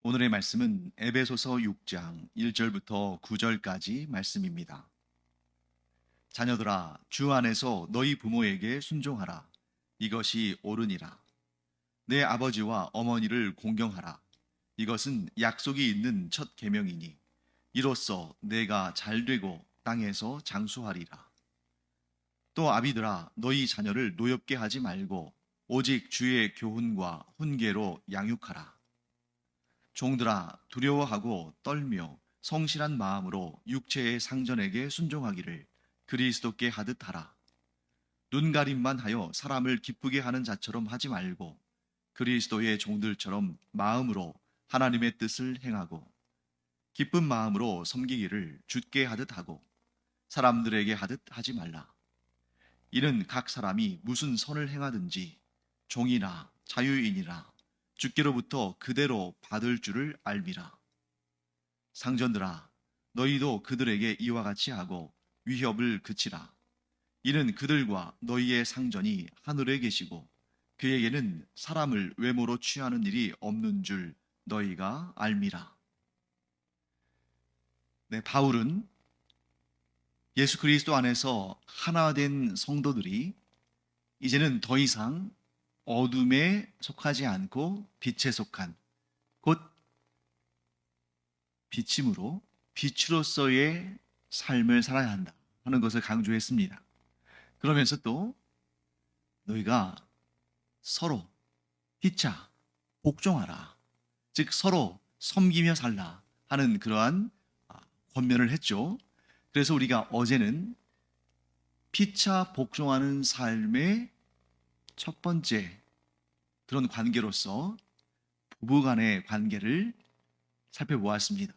오늘의 말씀은 에베소서 6장 1절부터 9절까지 말씀입니다. 자녀들아, 주 안에서 너희 부모에게 순종하라. 이것이 옳으니라. 내 아버지와 어머니를 공경하라. 이것은 약속이 있는 첫 계명이니 이로써 내가 잘되고 땅에서 장수하리라. 또 아비들아, 너희 자녀를 노엽게 하지 말고 오직 주의 교훈과 훈계로 양육하라. 종들아, 두려워하고 떨며 성실한 마음으로 육체의 상전에게 순종하기를 그리스도께 하듯 하라. 눈가림만 하여 사람을 기쁘게 하는 자처럼 하지 말고 그리스도의 종들처럼 마음으로 하나님의 뜻을 행하고 기쁜 마음으로 섬기기를 주께 하듯 하고 사람들에게 하듯 하지 말라. 이는 각 사람이 무슨 선을 행하든지 종이나 자유인이나 주께로부터 그대로 받을 줄을 알미라. 상전들아, 너희도 그들에게 이와 같이 하고 위협을 그치라. 이는 그들과 너희의 상전이 하늘에 계시고 그에게는 사람을 외모로 취하는 일이 없는 줄 너희가 알미라. 네, 바울은 예수 그리스도 안에서 하나 된 성도들이 이제는 더 이상 어둠에 속하지 않고 빛에 속한 곧 빛임으로 빛으로서의 삶을 살아야 한다 하는 것을 강조했습니다. 그러면서 또 너희가 서로 피차 복종하라, 즉 서로 섬기며 살라 하는 그러한 권면을 했죠. 그래서 우리가 어제는 피차 복종하는 삶의 첫 번째 그런 관계로서 부부 간의 관계를 살펴보았습니다.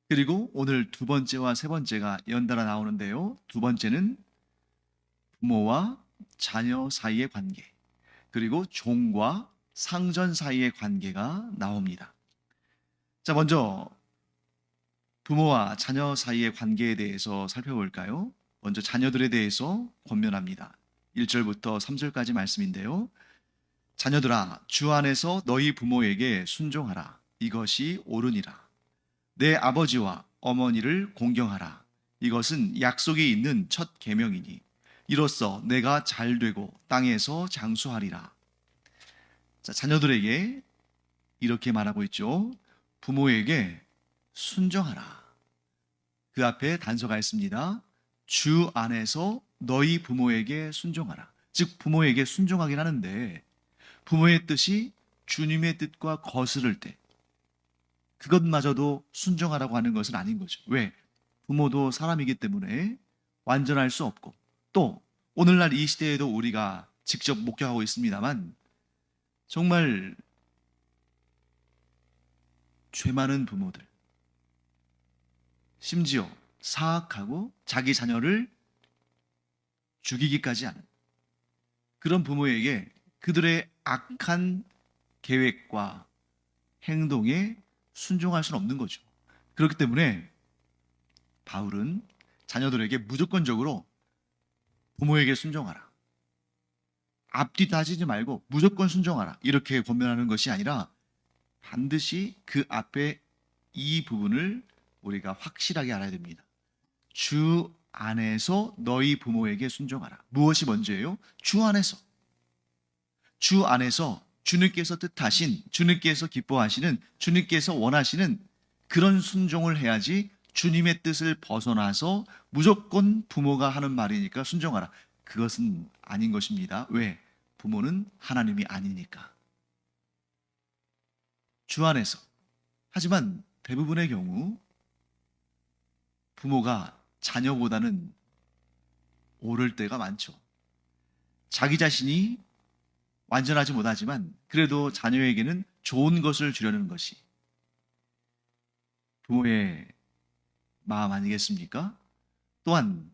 그리고 오늘 두 번째와 세 번째가 연달아 나오는데요. 두 번째는 부모와 자녀 사이의 관계, 그리고 종과 상전 사이의 관계가 나옵니다. 자, 먼저 부모와 자녀 사이의 관계에 대해서 살펴볼까요? 먼저 자녀들에 대해서 권면합니다. 1절부터 3절까지 말씀인데요. 자녀들아, 주 안에서 너희 부모에게 순종하라. 이것이 옳으니라. 내 아버지와 어머니를 공경하라. 이것은 약속이 있는 첫 계명이니 이로써 내가 잘되고 땅에서 장수하리라. 자, 자녀들에게 이렇게 말하고 있죠. 부모에게 순종하라. 그 앞에 단서가 있습니다. 주 안에서 너희 부모에게 순종하라. 즉 부모에게 순종하긴 하는데 부모의 뜻이 주님의 뜻과 거스를 때 그것마저도 순종하라고 하는 것은 아닌 거죠. 왜? 부모도 사람이기 때문에 완전할 수 없고 또 오늘날 이 시대에도 우리가 직접 목격하고 있습니다만 정말 죄 많은 부모들, 심지어 사악하고 자기 자녀를 죽이기까지 하는 그런 부모에게 그들의 악한 계획과 행동에 순종할 수는 없는 거죠. 그렇기 때문에 바울은 자녀들에게 무조건적으로 부모에게 순종하라. 앞뒤 따지지 말고 무조건 순종하라. 이렇게 권면하는 것이 아니라 반드시 그 앞에 이 부분을 우리가 확실하게 알아야 됩니다. 주 안에서 너희 부모에게 순종하라. 무엇이 먼저예요? 주 안에서. 주 안에서 주님께서 뜻하신, 주님께서 기뻐하시는, 주님께서 원하시는 그런 순종을 해야지 주님의 뜻을 벗어나서 무조건 부모가 하는 말이니까 순종하라. 그것은 아닌 것입니다. 왜? 부모는 하나님이 아니니까. 주 안에서. 하지만 대부분의 경우 부모가 자녀보다는 오를 때가 많죠. 자기 자신이 완전하지 못하지만 그래도 자녀에게는 좋은 것을 주려는 것이 부모의 마음 아니겠습니까? 또한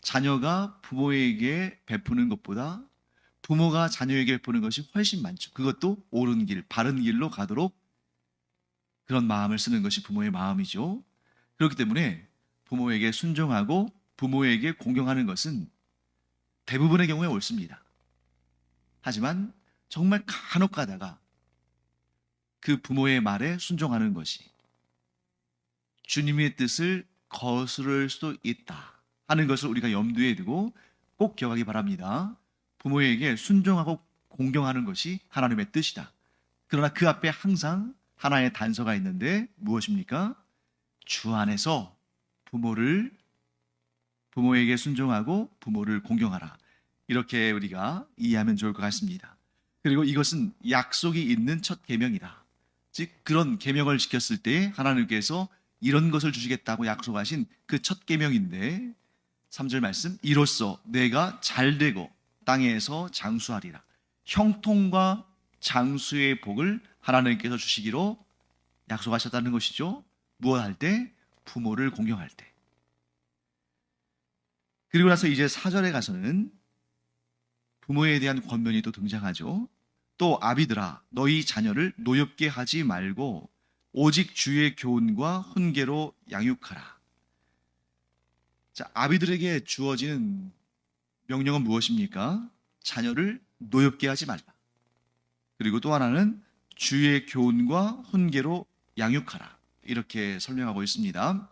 자녀가 부모에게 베푸는 것보다 부모가 자녀에게 베푸는 것이 훨씬 많죠. 그것도 옳은 길, 바른 길로 가도록 그런 마음을 쓰는 것이 부모의 마음이죠. 그렇기 때문에 부모에게 순종하고 부모에게 공경하는 것은 대부분의 경우에 옳습니다. 하지만 정말 간혹 가다가 그 부모의 말에 순종하는 것이 주님의 뜻을 거스를 수도 있다 하는 것을 우리가 염두에 두고 꼭 기억하기 바랍니다. 부모에게 순종하고 공경하는 것이 하나님의 뜻이다. 그러나 그 앞에 항상 하나의 단서가 있는데 무엇입니까? 주 안에서 부모에게 순종하고 부모를 공경하라. 이렇게 우리가 이해하면 좋을 것 같습니다. 그리고 이것은 약속이 있는 첫 계명이다. 즉 그런 계명을 지켰을 때 하나님께서 이런 것을 주시겠다고 약속하신 그 첫 계명인데 3절 말씀, 이로써 내가 잘되고 땅에서 장수하리라. 형통과 장수의 복을 하나님께서 주시기로 약속하셨다는 것이죠. 무엇 할 때? 부모를 공경할 때. 그리고 나서 이제 4절에 가서는 부모에 대한 권면이 또 등장하죠. 또 아비들아 너희 자녀를 노엽게 하지 말고 오직 주의 교훈과 훈계로 양육하라. 자, 아비들에게 주어지는 명령은 무엇입니까? 자녀를 노엽게 하지 말라. 그리고 또 하나는 주의 교훈과 훈계로 양육하라. 이렇게 설명하고 있습니다.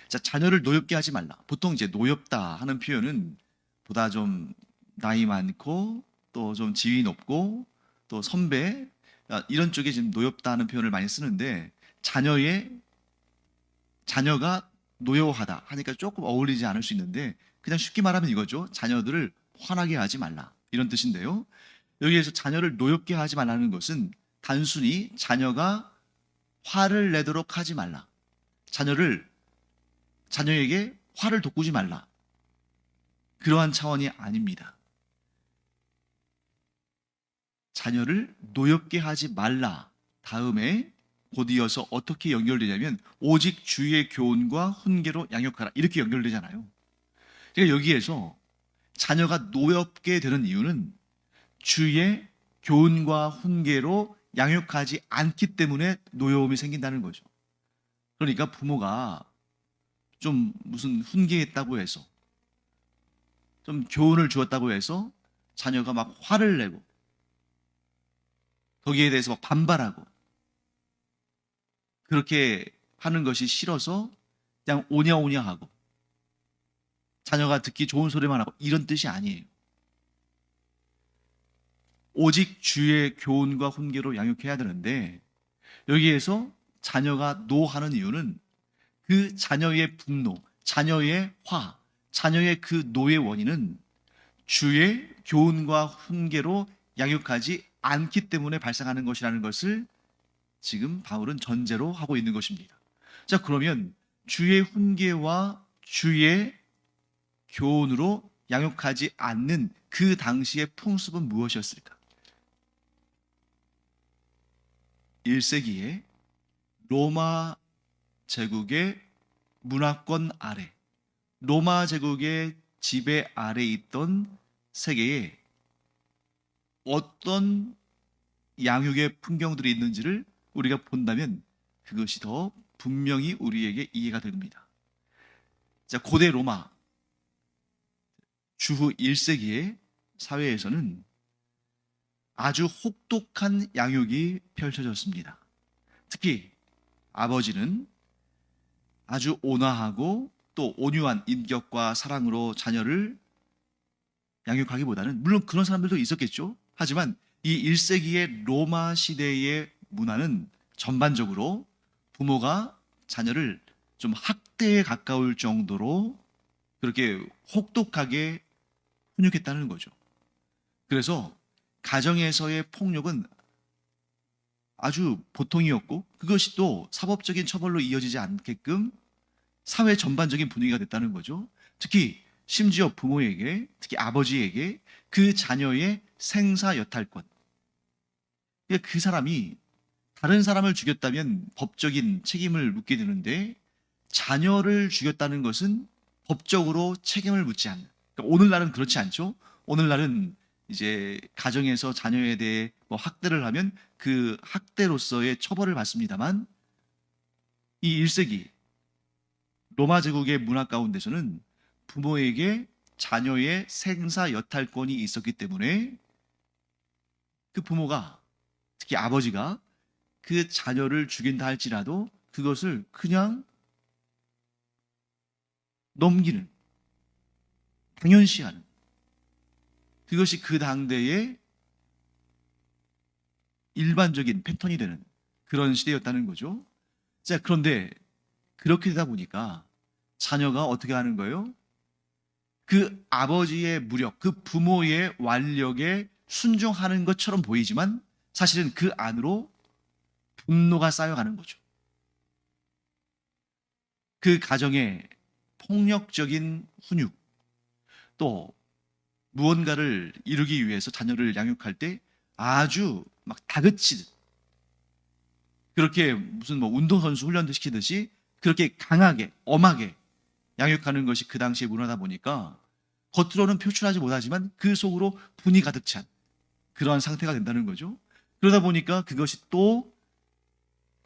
자, 자녀를 노엽게 하지 말라. 보통 이제 노엽다 하는 표현은 보다 좀 나이 많고 또 좀 지위 높고 또 선배 이런 쪽에 지금 노엽다 하는 표현을 많이 쓰는데 자녀가 노여하다 하니까 조금 어울리지 않을 수 있는데 그냥 쉽게 말하면 이거죠. 자녀들을 화나게 하지 말라. 이런 뜻인데요. 여기에서 자녀를 노엽게 하지 말라는 것은 단순히 자녀가 화를 내도록 하지 말라. 자녀에게 화를 돋구지 말라. 그러한 차원이 아닙니다. 자녀를 노엽게 하지 말라. 다음에 곧 이어서 어떻게 연결되냐면 오직 주의 교훈과 훈계로 양육하라. 이렇게 연결되잖아요. 그러니까 여기에서 자녀가 노엽게 되는 이유는 주의 교훈과 훈계로 양육하지 않기 때문에 노여움이 생긴다는 거죠. 그러니까 부모가 좀 무슨 훈계했다고 해서 좀 교훈을 주었다고 해서 자녀가 막 화를 내고 거기에 대해서 막 반발하고 그렇게 하는 것이 싫어서 그냥 오냐오냐 하고 자녀가 듣기 좋은 소리만 하고 이런 뜻이 아니에요. 오직 주의 교훈과 훈계로 양육해야 되는데 여기에서 자녀가 노하는 이유는 그 자녀의 분노, 자녀의 화, 자녀의 그 노의 원인은 주의 교훈과 훈계로 양육하지 않기 때문에 발생하는 것이라는 것을 지금 바울은 전제로 하고 있는 것입니다. 자, 그러면 주의 훈계와 주의 교훈으로 양육하지 않는 그 당시의 풍습은 무엇이었을까? 1세기에 로마 제국의 문화권 아래, 로마 제국의 지배 아래 있던 세계에 어떤 양육의 풍경들이 있는지를 우리가 본다면 그것이 더 분명히 우리에게 이해가 됩니다. 자, 고대 로마 주후 1세기의 사회에서는 아주 혹독한 양육이 펼쳐졌습니다. 특히 아버지는 아주 온화하고 또 온유한 인격과 사랑으로 자녀를 양육하기보다는 물론 그런 사람들도 있었겠죠. 하지만 이 1세기의 로마 시대의 문화는 전반적으로 부모가 자녀를 좀 학대에 가까울 정도로 그렇게 혹독하게 훈육했다는 거죠. 그래서 가정에서의 폭력은 아주 보통이었고 그것이 또 사법적인 처벌로 이어지지 않게끔 사회 전반적인 분위기가 됐다는 거죠. 특히 심지어 부모에게, 특히 아버지에게 그 자녀의 생사 여탈권, 그러니까 그 사람이 다른 사람을 죽였다면 법적인 책임을 묻게 되는데 자녀를 죽였다는 것은 법적으로 책임을 묻지 않는. 그러니까 오늘날은 그렇지 않죠. 오늘날은 이제 가정에서 자녀에 대해 뭐 학대를 하면 그 학대로서의 처벌을 받습니다만 이 1세기 로마 제국의 문화 가운데서는 부모에게 자녀의 생사 여탈권이 있었기 때문에 그 부모가 특히 아버지가 그 자녀를 죽인다 할지라도 그것을 그냥 넘기는, 당연시하는, 그것이 그 당대의 일반적인 패턴이 되는 그런 시대였다는 거죠. 자, 그런데 그렇게 되다 보니까 자녀가 어떻게 하는 거예요? 그 아버지의 무력, 그 부모의 완력에 순종하는 것처럼 보이지만 사실은 그 안으로 분노가 쌓여가는 거죠. 그 가정의 폭력적인 훈육, 또 무언가를 이루기 위해서 자녀를 양육할 때 아주 막 다그치듯, 그렇게 무슨 뭐 운동선수 훈련도 시키듯이 그렇게 강하게, 엄하게 양육하는 것이 그 당시의 문화다 보니까 겉으로는 표출하지 못하지만 그 속으로 분이 가득 찬 그러한 상태가 된다는 거죠. 그러다 보니까 그것이 또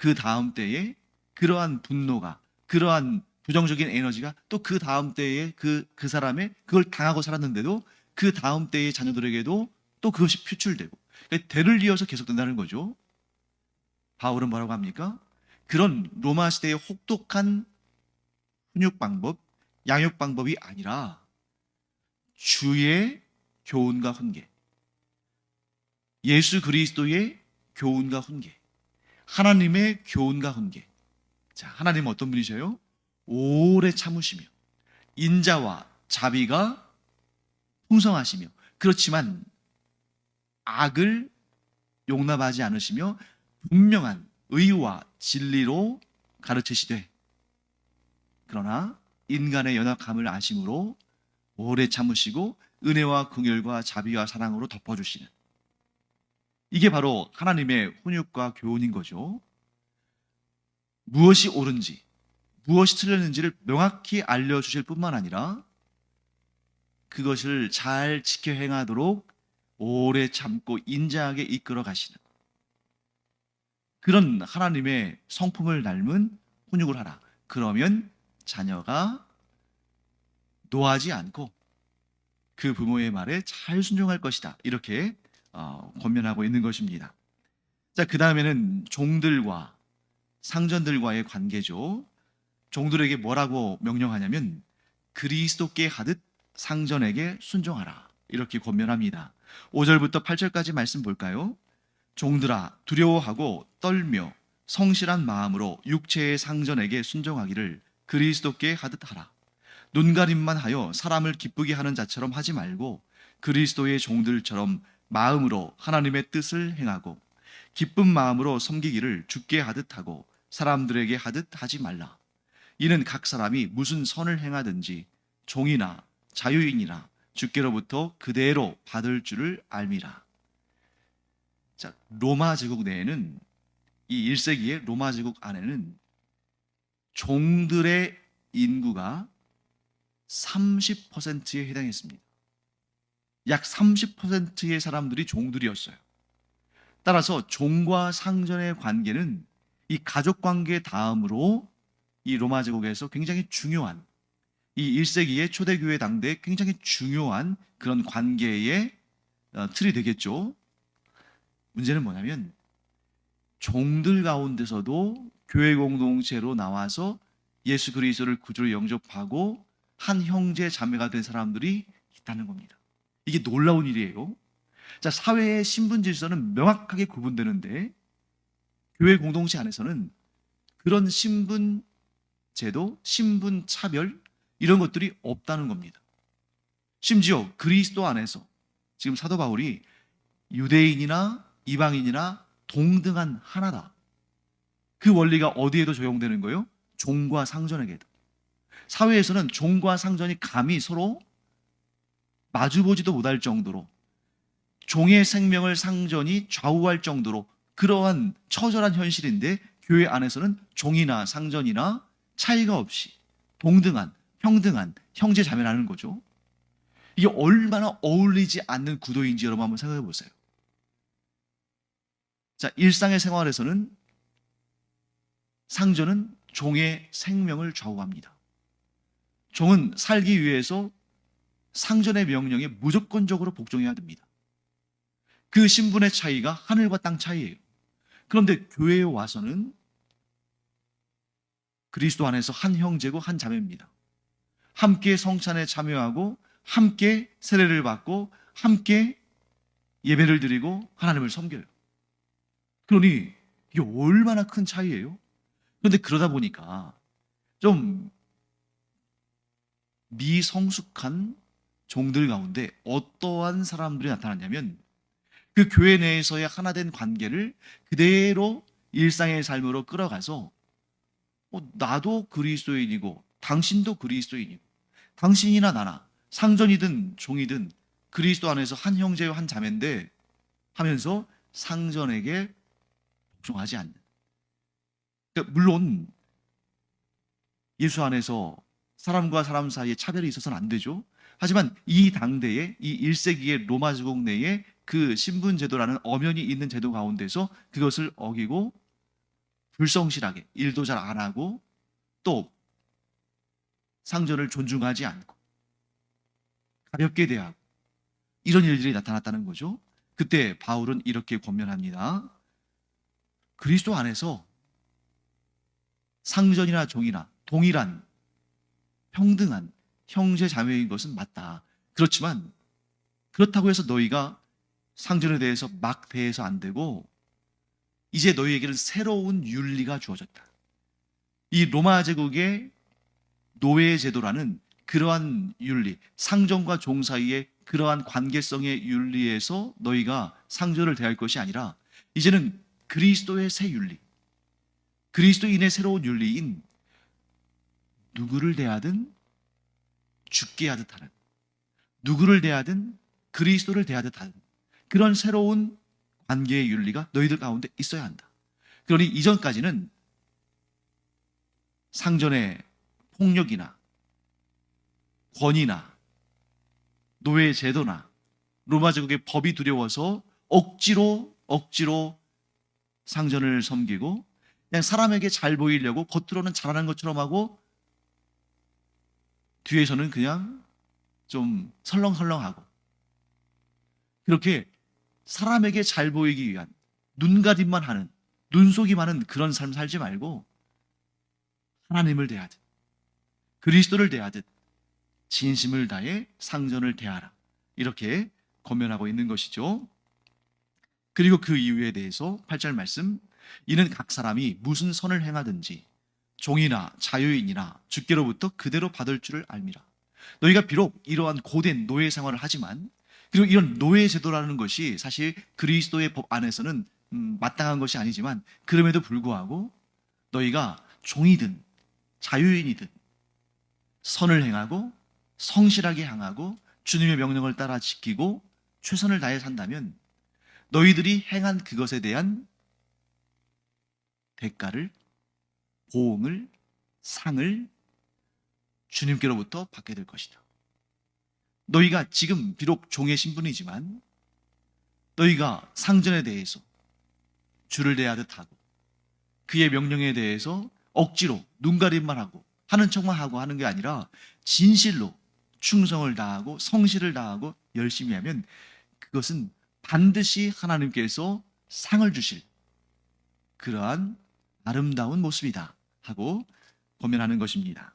그 다음 때에 그러한 분노가, 그러한 부정적인 에너지가 또 그 다음 때에 그 사람의 그걸 당하고 살았는데도 그 다음 때의 자녀들에게도 또 그것이 표출되고, 그러니까 대를 이어서 계속된다는 거죠. 바울은 뭐라고 합니까? 그런 로마 시대의 혹독한 훈육 방법, 양육 방법이 아니라 주의 교훈과 훈계, 예수 그리스도의 교훈과 훈계, 하나님의 교훈과 훈계. 자, 하나님은 어떤 분이셔요? 오래 참으시며 인자와 자비가 풍성하시며, 그렇지만 악을 용납하지 않으시며 분명한 의와 진리로 가르치시되, 그러나 인간의 연약함을 아심으로 오래 참으시고 은혜와 긍휼과 자비와 사랑으로 덮어주시는, 이게 바로 하나님의 훈육과 교훈인 거죠. 무엇이 옳은지, 무엇이 틀렸는지를 명확히 알려주실 뿐만 아니라 그것을 잘 지켜 행하도록 오래 참고 인자하게 이끌어 가시는 그런 하나님의 성품을 닮은 훈육을 하라. 그러면 자녀가 노하지 않고 그 부모의 말에 잘 순종할 것이다. 이렇게 권면하고 있는 것입니다. 자, 그 다음에는 종들과 상전들과의 관계죠. 종들에게 뭐라고 명령하냐면 그리스도께 하듯 상전에게 순종하라. 이렇게 권면합니다. 5절부터 8절까지 말씀 볼까요? 종들아, 두려워하고 떨며 성실한 마음으로 육체의 상전에게 순종하기를 그리스도께 하듯 하라. 눈가림만 하여 사람을 기쁘게 하는 자처럼 하지 말고 그리스도의 종들처럼 마음으로 하나님의 뜻을 행하고 기쁜 마음으로 섬기기를 주께 하듯 하고 사람들에게 하듯 하지 말라. 이는 각 사람이 무슨 선을 행하든지 종이나 자유인이나 주께로부터 그대로 받을 줄을 알미라. 자, 로마 제국 내에는, 이 1세기의 로마 제국 안에는 종들의 인구가 30%에 해당했습니다. 약 30%의 사람들이 종들이었어요. 따라서 종과 상전의 관계는 이 가족 관계 다음으로 이 로마 제국에서 굉장히 중요한, 이 1세기의 초대교회 당대에 굉장히 중요한 그런 관계의 틀이 되겠죠. 문제는 뭐냐면 종들 가운데서도 교회 공동체로 나와서 예수 그리스도를 구주로 영접하고 한 형제 자매가 된 사람들이 있다는 겁니다. 이게 놀라운 일이에요. 자, 사회의 신분 질서는 명확하게 구분되는데 교회 공동체 안에서는 그런 신분 제도, 신분 차별, 이런 것들이 없다는 겁니다. 심지어 그리스도 안에서 지금 사도 바울이 유대인이나 이방인이나 동등한 하나다. 그 원리가 어디에도 적용되는 거예요? 종과 상전에게도. 사회에서는 종과 상전이 감히 서로 마주보지도 못할 정도로, 종의 생명을 상전이 좌우할 정도로 그러한 처절한 현실인데 교회 안에서는 종이나 상전이나 차이가 없이 동등한, 평등한 형제 자매라는 거죠. 이게 얼마나 어울리지 않는 구도인지 여러분 한번 생각해 보세요. 자, 일상의 생활에서는 상전은 종의 생명을 좌우합니다. 종은 살기 위해서 상전의 명령에 무조건적으로 복종해야 됩니다. 그 신분의 차이가 하늘과 땅 차이예요. 그런데 교회에 와서는 그리스도 안에서 한 형제고 한 자매입니다. 함께 성찬에 참여하고 함께 세례를 받고 함께 예배를 드리고 하나님을 섬겨요. 그러니 이게 얼마나 큰 차이예요? 그런데 그러다 보니까 좀 미성숙한 종들 가운데 어떠한 사람들이 나타났냐면 그 교회 내에서의 하나된 관계를 그대로 일상의 삶으로 끌어가서 나도 그리스도인이고 당신도 그리스도인이고 당신이나 나나 상전이든 종이든 그리스도 안에서 한 형제요 한 자매인데 하면서 상전에게 복종하지 않는. 그러니까 물론 예수 안에서 사람과 사람 사이에 차별이 있어서는 안 되죠. 하지만 이 당대에 이 1세기의 로마 제국 내에 그 신분 제도라는 엄연히 있는 제도 가운데서 그것을 어기고 불성실하게 일도 잘 안 하고 또 상전을 존중하지 않고 가볍게 대하고 이런 일들이 나타났다는 거죠. 그때 바울은 이렇게 권면합니다. 그리스도 안에서 상전이나 종이나 동일한 평등한 형제 자매인 것은 맞다. 그렇지만 그렇다고 해서 너희가 상전에 대해서 막 대해서 안 되고 이제 너희에게는 새로운 윤리가 주어졌다. 이 로마 제국의 노예 제도라는 그러한 윤리, 상전과 종 사이의 그러한 관계성의 윤리에서 너희가 상전을 대할 것이 아니라 이제는 그리스도의 새 윤리, 그리스도인의 새로운 윤리인 누구를 대하든 죽게 하듯 하는, 누구를 대하든 그리스도를 대하듯 하는 그런 새로운 관계의 윤리가 너희들 가운데 있어야 한다. 그러니 이전까지는 상전의 폭력이나 권위나 노예 제도나 로마 제국의 법이 두려워서 억지로 상전을 섬기고 그냥 사람에게 잘 보이려고 겉으로는 잘하는 것처럼 하고 뒤에서는 그냥 좀 설렁설렁하고 그렇게 사람에게 잘 보이기 위한 눈가림만 하는 눈속이 많은 그런 삶 살지 말고 하나님을 대하듯 그리스도를 대하듯 진심을 다해 상전을 대하라. 이렇게 권면하고 있는 것이죠. 그리고 그 이유에 대해서 8절 말씀 이는 각 사람이 무슨 선을 행하든지 종이나 자유인이나 주께로부터 그대로 받을 줄을 알미라. 너희가 비록 이러한 고된 노예 생활을 하지만 그리고 이런 노예 제도라는 것이 사실 그리스도의 법 안에서는 마땅한 것이 아니지만 그럼에도 불구하고 너희가 종이든 자유인이든 선을 행하고 성실하게 향하고 주님의 명령을 따라 지키고 최선을 다해 산다면 너희들이 행한 그것에 대한 대가를, 보응을, 상을 주님께로부터 받게 될 것이다. 너희가 지금 비록 종의 신분이지만 너희가 상전에 대해서 주를 대하듯 하고 그의 명령에 대해서 억지로 눈가림만 하고 하는 척만 하고 하는 게 아니라 진실로 충성을 다하고 성실을 다하고 열심히 하면 그것은 반드시 하나님께서 상을 주실 그러한 아름다운 모습이다 하고 권면하는 것입니다.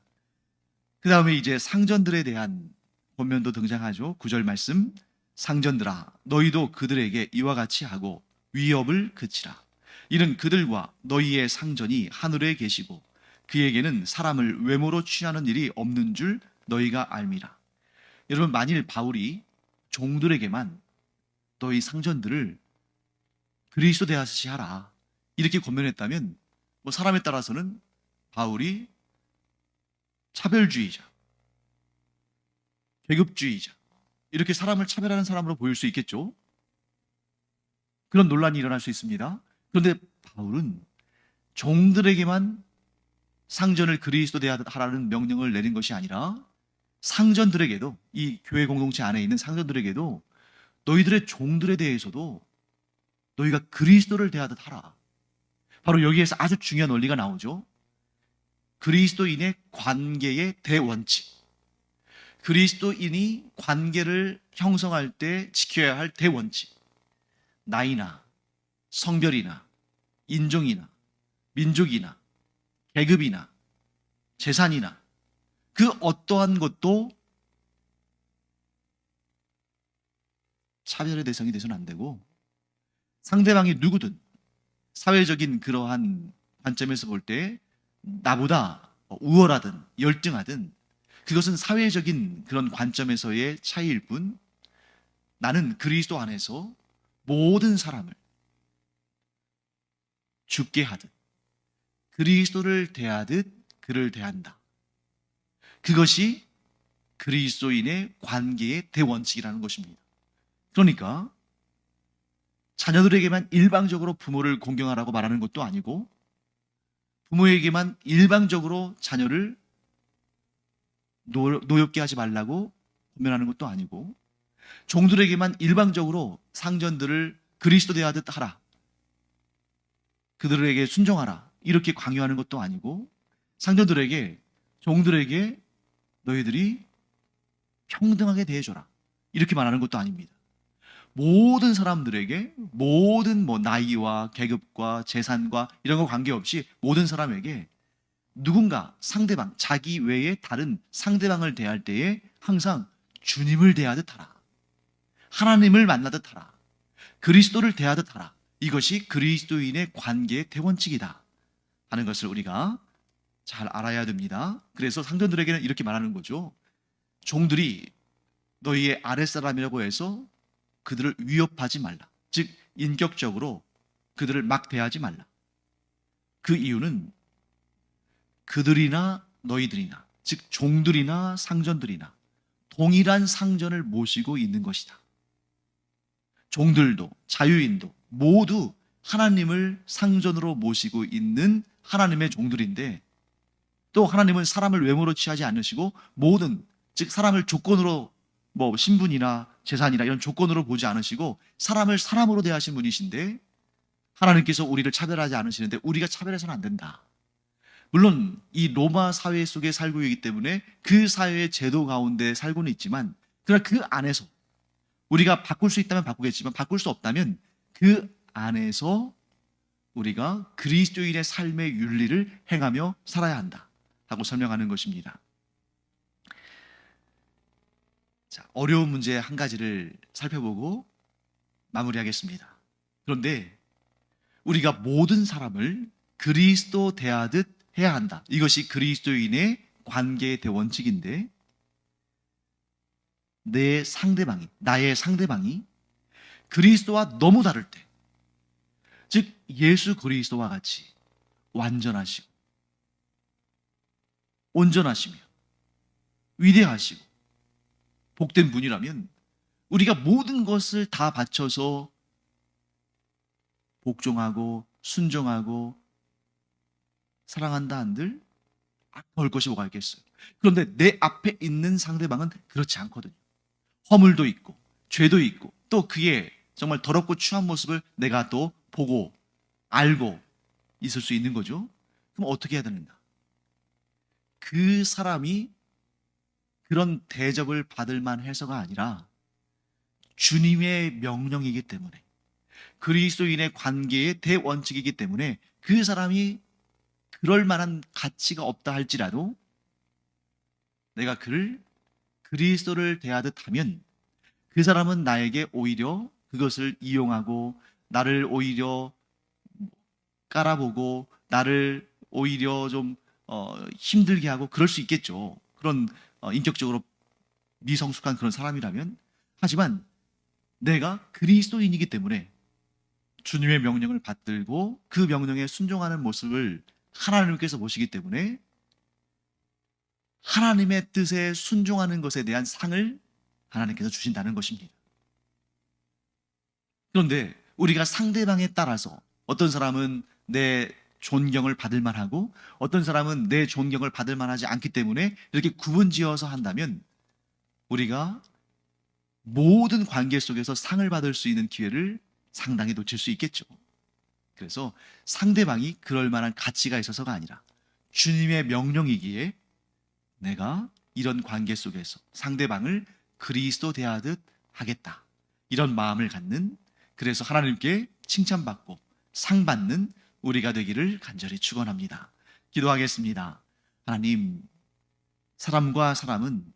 그 다음에 이제 상전들에 대한 권면도 등장하죠. 9절 말씀 상전들아 너희도 그들에게 이와 같이 하고 위협을 그치라. 이는 그들과 너희의 상전이 하늘에 계시고 그에게는 사람을 외모로 취하는 일이 없는 줄 너희가 알미라. 여러분 만일 바울이 종들에게만 너희 상전들을 그리스도 대하듯이 하라 이렇게 권면했다면 사람에 따라서는 바울이 차별주의자, 계급주의자 이렇게 사람을 차별하는 사람으로 보일 수 있겠죠. 그런 논란이 일어날 수 있습니다. 그런데 바울은 종들에게만 상전을 그리스도 대하라는 명령을 내린 것이 아니라 상전들에게도 이 교회 공동체 안에 있는 상전들에게도 너희들의 종들에 대해서도 너희가 그리스도를 대하듯 하라. 바로 여기에서 아주 중요한 원리가 나오죠. 그리스도인의 관계의 대원칙. 그리스도인이 관계를 형성할 때 지켜야 할 대원칙. 나이나 성별이나 인종이나 민족이나 계급이나 재산이나 그 어떠한 것도 차별의 대상이 돼서는 안 되고, 상대방이 누구든 사회적인 그러한 관점에서 볼 때 나보다 우월하든 열등하든 그것은 사회적인 그런 관점에서의 차이일 뿐, 나는 그리스도 안에서 모든 사람을 죽게 하듯 그리스도를 대하듯 그를 대한다. 그것이 그리스도인의 관계의 대원칙이라는 것입니다. 그러니까 자녀들에게만 일방적으로 부모를 공경하라고 말하는 것도 아니고, 부모에게만 일방적으로 자녀를 노엽게 하지 말라고 권면하는 것도 아니고, 종들에게만 일방적으로 상전들을 그리스도 대하듯 하라, 그들에게 순종하라, 이렇게 강요하는 것도 아니고, 상전들에게, 종들에게 너희들이 평등하게 대해줘라, 이렇게 말하는 것도 아닙니다. 모든 사람들에게, 모든 나이와 계급과 재산과 이런 거 관계없이 모든 사람에게 누군가 상대방, 자기 외에 다른 상대방을 대할 때에 항상 주님을 대하듯 하라, 하나님을 만나듯 하라, 그리스도를 대하듯 하라. 이것이 그리스도인의 관계의 대원칙이다 하는 것을 우리가 잘 알아야 됩니다. 그래서 상전들에게는 이렇게 말하는 거죠. 종들이 너희의 아랫사람이라고 해서 그들을 위협하지 말라. 즉 인격적으로 그들을 막 대하지 말라. 그 이유는 그들이나 너희들이나, 즉 종들이나 상전들이나 동일한 상전을 모시고 있는 것이다. 종들도 자유인도 모두 하나님을 상전으로 모시고 있는 하나님의 종들인데, 또 하나님은 사람을 외모로 취하지 않으시고 모든, 즉 사람을 조건으로, 신분이나 재산이나 이런 조건으로 보지 않으시고 사람을 사람으로 대하신 분이신데, 하나님께서 우리를 차별하지 않으시는데 우리가 차별해서는 안 된다. 물론 이 로마 사회 속에 살고 있기 때문에 그 사회의 제도 가운데 살고는 있지만, 그러나 그 안에서 우리가 바꿀 수 있다면 바꾸겠지만, 바꿀 수 없다면 그 안에서 우리가 그리스도인의 삶의 윤리를 행하며 살아야 한다 하고 설명하는 것입니다. 자, 어려운 문제 한 가지를 살펴보고 마무리하겠습니다. 그런데 우리가 모든 사람을 그리스도 대하듯 해야 한다. 이것이 그리스도인의 관계의 대원칙인데, 나의 상대방이 그리스도와 너무 다를 때, 즉 예수 그리스도와 같이 완전하시고 온전하시며 위대하시고 복된 분이라면 우리가 모든 것을 다 바쳐서 복종하고 순종하고 사랑한다 한들 아까울 것이 뭐가 있겠어요. 그런데 내 앞에 있는 상대방은 그렇지 않거든요. 허물도 있고 죄도 있고 또 그의 정말 더럽고 추한 모습을 내가 또 보고 알고 있을 수 있는 거죠. 그럼 어떻게 해야 되는가? 그 사람이 그런 대접을 받을 만해서가 아니라 주님의 명령이기 때문에, 그리스도인의 관계의 대원칙이기 때문에 그 사람이 그럴 만한 가치가 없다 할지라도 내가 그를 그리스도를 대하듯 하면 그 사람은 나에게 오히려 그것을 이용하고 나를 오히려 깔아보고 나를 오히려 좀 힘들게 하고 그럴 수 있겠죠. 그런 인격적으로 미성숙한 그런 사람이라면. 하지만 내가 그리스도인이기 때문에 주님의 명령을 받들고 그 명령에 순종하는 모습을 하나님께서 보시기 때문에 하나님의 뜻에 순종하는 것에 대한 상을 하나님께서 주신다는 것입니다. 그런데 우리가 상대방에 따라서 어떤 사람은 내 존경을 받을 만하고 어떤 사람은 내 존경을 받을 만하지 않기 때문에 이렇게 구분지어서 한다면 우리가 모든 관계 속에서 상을 받을 수 있는 기회를 상당히 놓칠 수 있겠죠. 그래서 상대방이 그럴 만한 가치가 있어서가 아니라 주님의 명령이기에 내가 이런 관계 속에서 상대방을 그리스도 대하듯 하겠다, 이런 마음을 갖는, 그래서 하나님께 칭찬받고 상 받는 우리가 되기를 간절히 축원합니다. 기도하겠습니다. 하나님, 사람과 사람은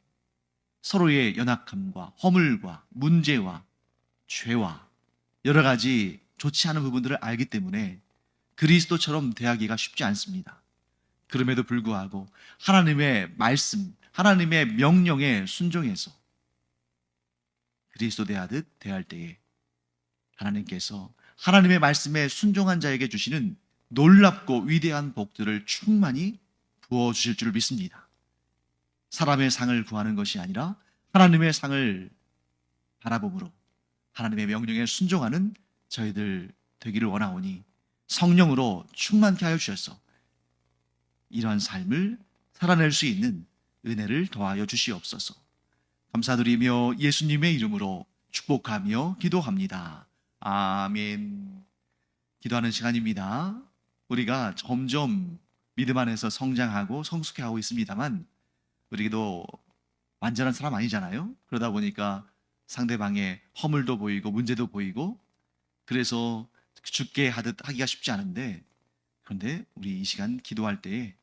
서로의 연약함과 허물과 문제와 죄와 여러 가지 좋지 않은 부분들을 알기 때문에 그리스도처럼 대하기가 쉽지 않습니다. 그럼에도 불구하고 하나님의 말씀, 하나님의 명령에 순종해서 그리스도 대하듯 대할 때에 하나님께서 하나님의 말씀에 순종한 자에게 주시는 놀랍고 위대한 복들을 충만히 부어주실 줄 믿습니다. 사람의 상을 구하는 것이 아니라 하나님의 상을 바라봄으로 하나님의 명령에 순종하는 저희들 되기를 원하오니 성령으로 충만케 하여 주셔서 이러한 삶을 살아낼 수 있는 은혜를 더하여 주시옵소서. 감사드리며 예수님의 이름으로 축복하며 기도합니다. 아멘. 기도하는 시간입니다. 우리가 점점 믿음 안에서 성장하고 성숙해하고 있습니다만 우리도 완전한 사람 아니잖아요. 그러다 보니까 상대방의 허물도 보이고 문제도 보이고 그래서 죽게 하듯 하기가 쉽지 않은데, 그런데 우리 이 시간 기도할 때에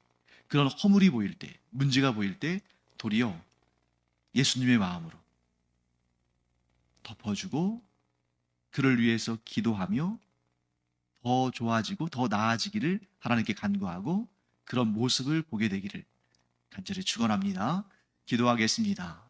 그런 허물이 보일 때, 문제가 보일 때 도리어 예수님의 마음으로 덮어주고 그를 위해서 기도하며 더 좋아지고 더 나아지기를 하나님께 간구하고 그런 모습을 보게 되기를 간절히 축원합니다. 기도하겠습니다.